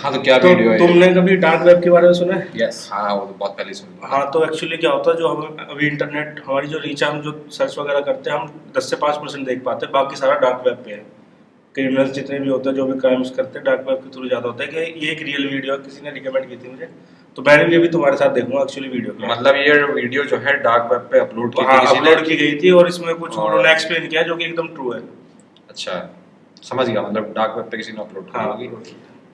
हाँ तो क्या वीडियो है? तुमने कभी डार्क वेब के बारे में सुना है? यस हाँ, वो तो बहुत पहले सुना। हाँ तो एक्चुअली क्या होता है, जो हम अभी इंटरनेट हमारी जो रीच है, हम जो सर्च वगैरह करते हैं, हम 10 से 5% देख पाते हैं, बाकी सारा डार्क वेब पे है। क्रिमिनल्स जितने भी होते हैं, जो भी क्राइम्स करते हैं, डार्क वेब के थ्रू ज़्यादा होता है कि ये एक रियल वीडियो किसी ने रिकमेंड की थी मुझे, तो मैंने भी अभी तुम्हारे साथ देखूंगा एक्चुअली वीडियो क्या है। मतलब ये वीडियो जो है डार्क वेब पे अपलोड की हाँ थी किसी ने? अपलोड की गई थी और इसमें कुछ उन्होंने एक्सप्लेन किया जो कि एकदम ट्रू है। अच्छा समझ गया, मतलब डार्क वेब पे किसी ने अपलोड की हाँ होगी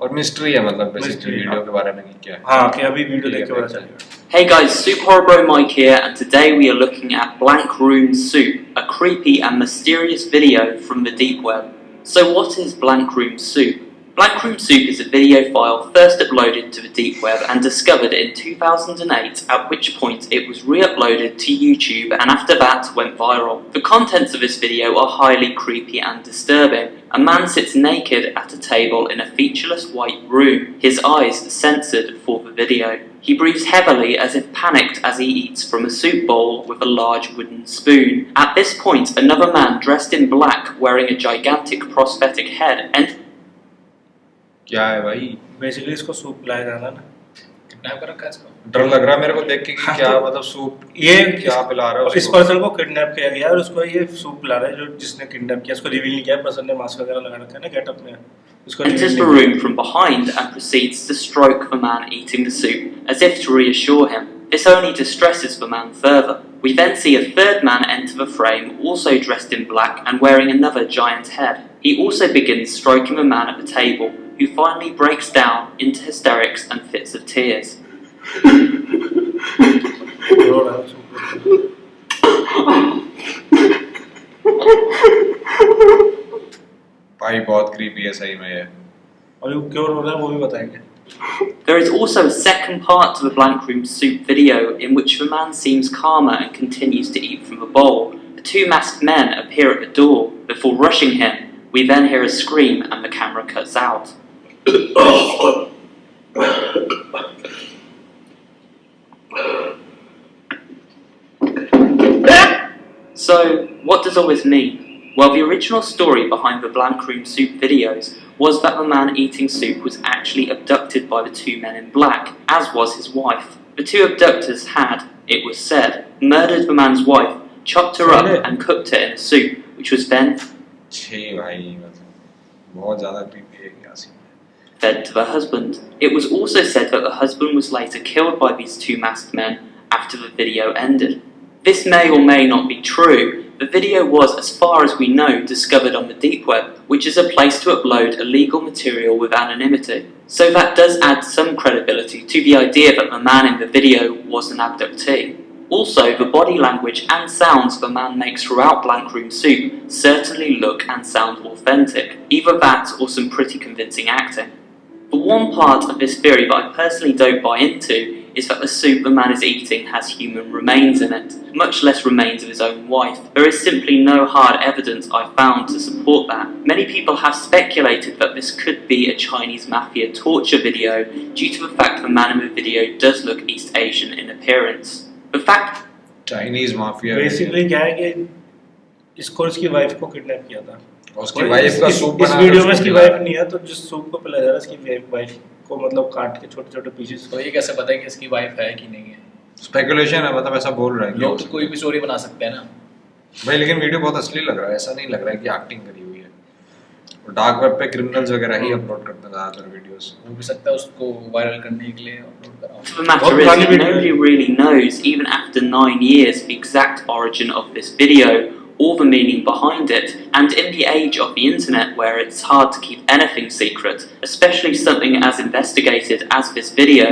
और मिस्ट्री है, मतलब बेसिकली वीडियो के बारे में कि क्या है। हाँ कि अभी वीडियो देख के पता चलेगा। Hey guys, Soup Horribo Mike here, and today we are looking at Blank Room Soup, a creepy and mysterious video from the deep web. So what is Blank Room Soup? Blank Room Soup is a video file first uploaded to the deep web and discovered in 2008, at which point it was re-uploaded to YouTube and after that went viral. The contents of this video are highly creepy and disturbing. A man sits naked at a table in a featureless white room, his eyes censored for the video. He breathes heavily as if panicked as he eats from a soup bowl with a large wooden spoon. At this point, another man dressed in black, wearing a gigantic prosthetic head, क्या है भाई? Basically इसको soup पिलाया जा रहा है ना, kidnap कर रखा है इसको। डर लग रहा है मेरे को देख के कि हाँ, क्या तो मतलब सूप ये क्या पिला रहा है इस पर्सन को किडनैप किया गया है और उसको ये सूप पिला रहा है, जो जिसने किडनैप किया। इसको रिवील नहीं किया, पर्सन ने मास्क वगैरह लगा रखा है ना गेटअप में, उसको enters the room from behind and proceeds to stroke the man eating the soup, as if to reassure him. This only distresses the man further. We then see a third man enter the frame, also dressed in black and wearing another giant head. He also begins stroking the man at the table, who finally breaks down into hysterics and fits of tears. भाई बहुत creepy है सही में ये। और ये क्यों रो रहा है वो भी बताएंगे। There is also a second part to the Blank Room Soup video in which the man seems calmer and continues to eat from the bowl. The two masked men appear at the door before rushing him. We then hear a scream and the camera cuts out. So, what does all this mean? Well, the original story behind the Blank Room Soup videos was that the man eating soup was actually abducted by the two men in black, as was his wife. The two abductors had, it was said, murdered the man's wife, chopped her up and cooked her in a soup, which was then fed to the husband. It was also said that the husband was later killed by these two masked men after the video ended. This may or may not be true. The video was, as far as we know, discovered on the deep web, which is a place to upload illegal material with anonymity. So that does add some credibility to the idea that the man in the video was an abductee. Also, the body language and sounds the man makes throughout Blank Room Soup certainly look and sound authentic. Either that or some pretty convincing acting. But one part of this theory that I personally don't buy into is that the soup the man is eating has human remains in it, much less remains of his own wife. There is simply no hard evidence I found to support that. Many people have speculated that this could be a Chinese mafia torture video due to the fact the man in the video does look East Asian in appearance. The fact Chinese mafia basically क्या है कि इसको इसकी wife को kidnap किया था, उसकी wife का सूप इस वीडियो में इसकी वाइफ नहीं है, तो जिस सूप को पिलाया जा रहा है इसकी वाइफ को मतलब काट के छोटे छोटे पीसेस। तो ये कैसे पता है कि इसकी वाइफ है कि नहीं है? स्पेकुलेशन है, मतलब ऐसा बोल रहे हैं लोग तो कोई भी स्टोरी बना सकते हैं ना भाई, लेकिन वीडियो बहुत असली लग रहा है, ऐसा नहीं लग रहा है कि एक्टिंग करी हुई है। और डार्क वेब पे क्रिमिनल्स वगैरह ही अपलोड करते हैं ज्यादातर वीडियोस, हो भी सकता है उसको वायरल करने के लिए अपलोड कराओ। the matter is that nobody really knows, even after 9 years, the exact origin of this video or the meaning behind it, and in the age of the internet where it's hard to keep anything secret, especially something as investigated as this video,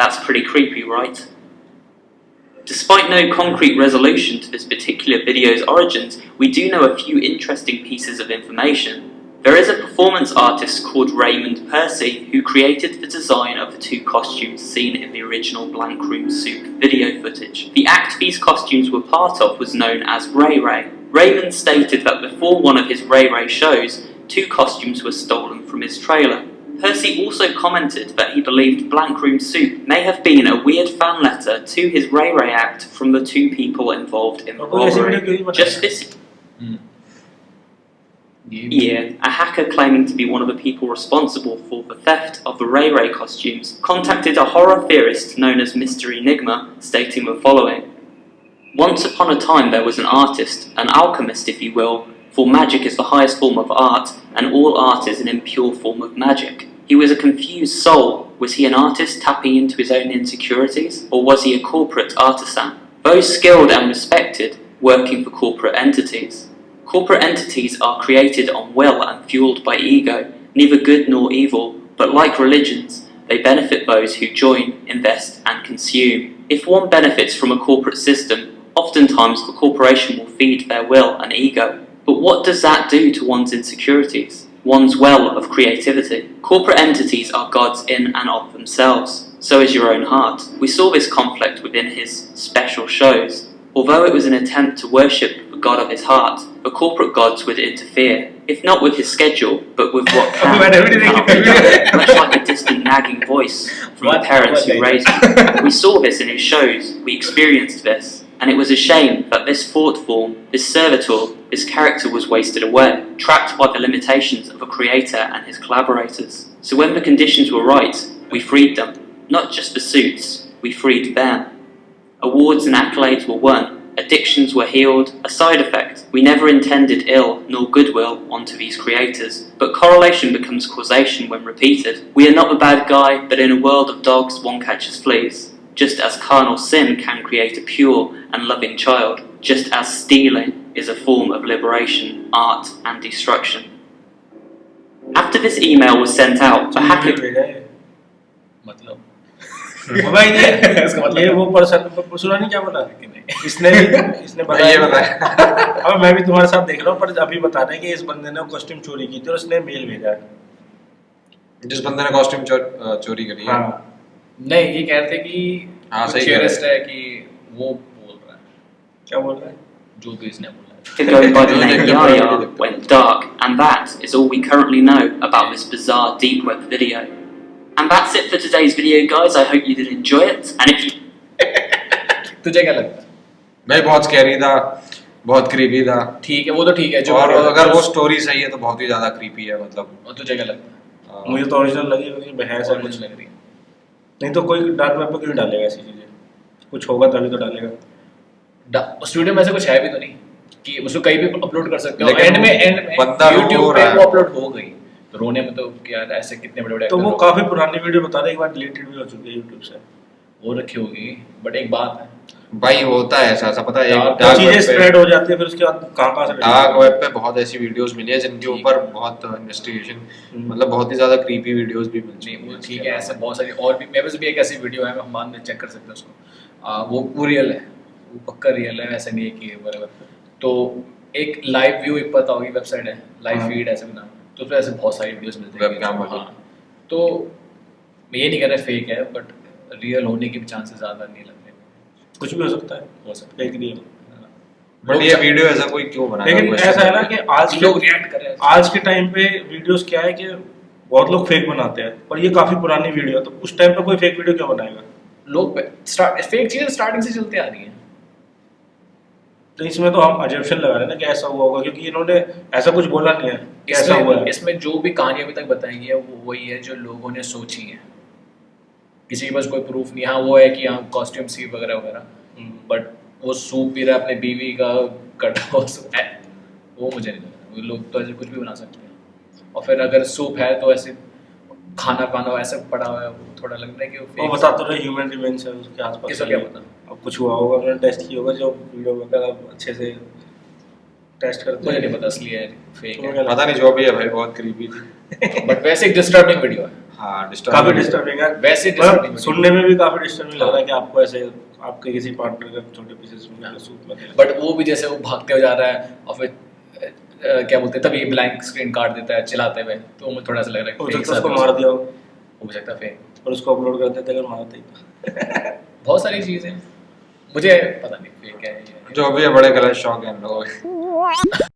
that's pretty creepy, right? Despite no concrete resolution to this particular video's origins, we do know a few interesting pieces of information. There is a performance artist called Raymond Percy who created the design of the two costumes seen in the original Blank Room Soup video footage. The act these costumes were part of was known as Ray Ray. Raymond stated that before one of his Ray Ray shows, two costumes were stolen from his trailer. Percy also commented that he believed Blank Room Soup may have been a weird fan letter to his Ray Ray act from the two people involved in the robbery. Just this... year, a hacker claiming to be one of the people responsible for the theft of the Ray Ray costumes contacted a horror theorist known as Mr. Enigma, stating the following. Once upon a time there was an artist, an alchemist if you will, for magic is the highest form of art, and all art is an impure form of magic. He was a confused soul. Was he an artist tapping into his own insecurities, or was he a corporate artisan? Those skilled and respected, working for corporate entities. Corporate entities are created on will and fueled by ego, neither good nor evil, but like religions, they benefit those who join, invest and consume. If one benefits from a corporate system, oftentimes the corporation will feed their will and ego. But what does that do to one's insecurities? One's well of creativity? Corporate entities are gods in and of themselves. So is your own heart. We saw this conflict within his special shows. Although it was an attempt to worship the god of his heart, the corporate gods would interfere, if not with his schedule, but with what can cannot be done, much like a distant nagging voice from the parents who raised him. We saw this in his shows, we experienced this, and it was a shame that this thought form, this servitor, this character was wasted away, trapped by the limitations of a creator and his collaborators. So when the conditions were right, we freed them. Not just the suits, we freed them. Awards and accolades were won, addictions were healed, a side effect. We never intended ill nor goodwill onto these creators, but correlation becomes causation when repeated. We are not the bad guy, but in a world of dogs one catches fleas. Just as carnal sin can create a pure and loving child, just as stealing is a form of liberation, art and destruction. After this email was sent out, the hacker... मतलब भाई ये वो person सुना नहीं क्या बोला इसने बताया अब मैं भी तुम्हारे साथ देख रहा हूँ पर अभी बता रहे हैं कि इस बंदे ने कॉस्ट्यूम चोरी की थी और उसने मेल भेजा है जिस बंदे ने कॉस्ट्यूम चोरी करी है नहीं ये कह रहे थे कि हाँ सही थियरिस्ट है कि वो बोल रहा है क्या बोल रहा है जो भी इसने बोला to go by the name Yaya went dark, and that is all we currently know about this bizarre deep web video. And that's it for today's video, guys. I hope you did enjoy it. And if you तुझे क्या लगता है? मैं बहुत scary था, बहुत creepy था। ठीक है, वो तो ठीक है जो और अगर वो स्टोरी सही है तो बहुत ही ज्यादा क्रीपी है मतलब। और तुझे क्या लगता है? मुझे तो ओरिजिनल लगी क्योंकि बहस है कुछ लग रही है। नहीं तो कोई डार्क वेब पे क्यों डालेगा ऐसी चीजें? कुछ होगा तभी तो डालेगा। स्टूडियो में ऐसा कुछ है भी तो नहीं कि उसको कहीं भी अपलोड कर सकते हो। एंड में YouTube पे वो अपलोड हो गई तो रोने में तो क्या ऐसे कितने बड़े-बड़े तो वो काफी पुरानी वीडियो बता रहे एक बार डिलीटेड भी हो चुकी है YouTube से। वो रखी होगी बट एक बात है भाई होता है ऐसा पता है एक चीजें स्प्रेड हो जाती है फिर उसके बाद कहां से डार्क वेब पे बहुत ऐसी वीडियोस मिली है जिनके ऊपर बहुत इन्वेस्टिगेशन मतलब बहुत ही ज्यादा क्रीपी वीडियोस भी मिलती हैं। वो ठीक है ऐसे बहुत सारी और भी मेरे पास भी एक ऐसी वीडियो है हम बाद में चेक कर सकते हैं उसको वो रियल है वो पक्का रियल है ऐसा नहीं है कि बराबर। तो एक लाइव व्यू एक पता होगी वेबसाइट है लाइव फीड ऐसे भी नाम तो उसमें ऐसे बहुत सारी वीडियोस मिलती हैं। तो मैं ये नहीं कह रहा फेक है बट रियल होने के चांसेस ज़्यादा नहीं लग रहे। कुछ भी हो सकता है फेक नहीं है बट ये वीडियो ऐसा कोई क्यों बना रहा है? लेकिन ऐसा है ना कि आज लोग रिएक्ट कर रहे हैं आज के टाइम पे वीडियोस क्या है कि बहुत लोग फेक बनाते हैं पर ये काफी पुरानी वीडियो है तो उस टाइम पे कोई फेक वीडियो क्यों बनाएगा? लोग फेक चीज़ें स्टार्टिंग से चलती आ रही हैं। तो इसमें तो हम अजम्पशन लगा रहे हैं ना कि ऐसा हुआ होगा क्योंकि इन्होंने ऐसा कुछ बोला नहीं है कि ऐसा हुआ है। इसमें जो भी कहानी अभी तक बताई है वो वही है जो लोगों ने सोची है किसी के पास कोई प्रूफ नहीं। हाँ वो है कि हाँ कॉस्ट्यूम सी वगैरह वगैरह बट वो सूप पी रहा है अपने बीवी का कटा वो मुझे नहीं लगता वो लोग तो ऐसे कुछ भी बना सकते हैं। और फिर अगर सूप है तो ऐसे खाना पाना ऐसे पड़ा हुआ है थोड़ा लग रहा है कि वो बता तो रहे ह्यूमन रिमेन्स है उसके आसपास किसको क्या पता अब कुछ हुआ होगा उन्होंने टेस्ट किया होगा जो वीडियो वगैरह अच्छे से टेस्ट करते मुझे नहीं पता असली है फेक है पता नहीं जो भी है भाई बहुत क्रीपी थी बट वैसे एक डिस्टर्बिंग वीडियो है। हाँ काफी डिस्टर्बिंग है वैसे सुनने में भी काफी डिस्टर्बिंग लग रहा है कि आपको ऐसे आपके किसी पार्टनर का छोटे पीसेस में सूप में बट वो भी जैसे वो भागते हुए जा रहा है और फिर क्या बोलते हैं तभी ब्लैंक स्क्रीन काट देता है चिल्लाते हुए तो मुझे थोड़ा सा लग रहा है कि उसको मार दिया हो सकता है फेक और उसको अपलोड कर देते अगर मारते ही बहुत सारी चीजें मुझे पता नहीं फेक है जो भी है बड़े गलत शौक है हम लोगों के।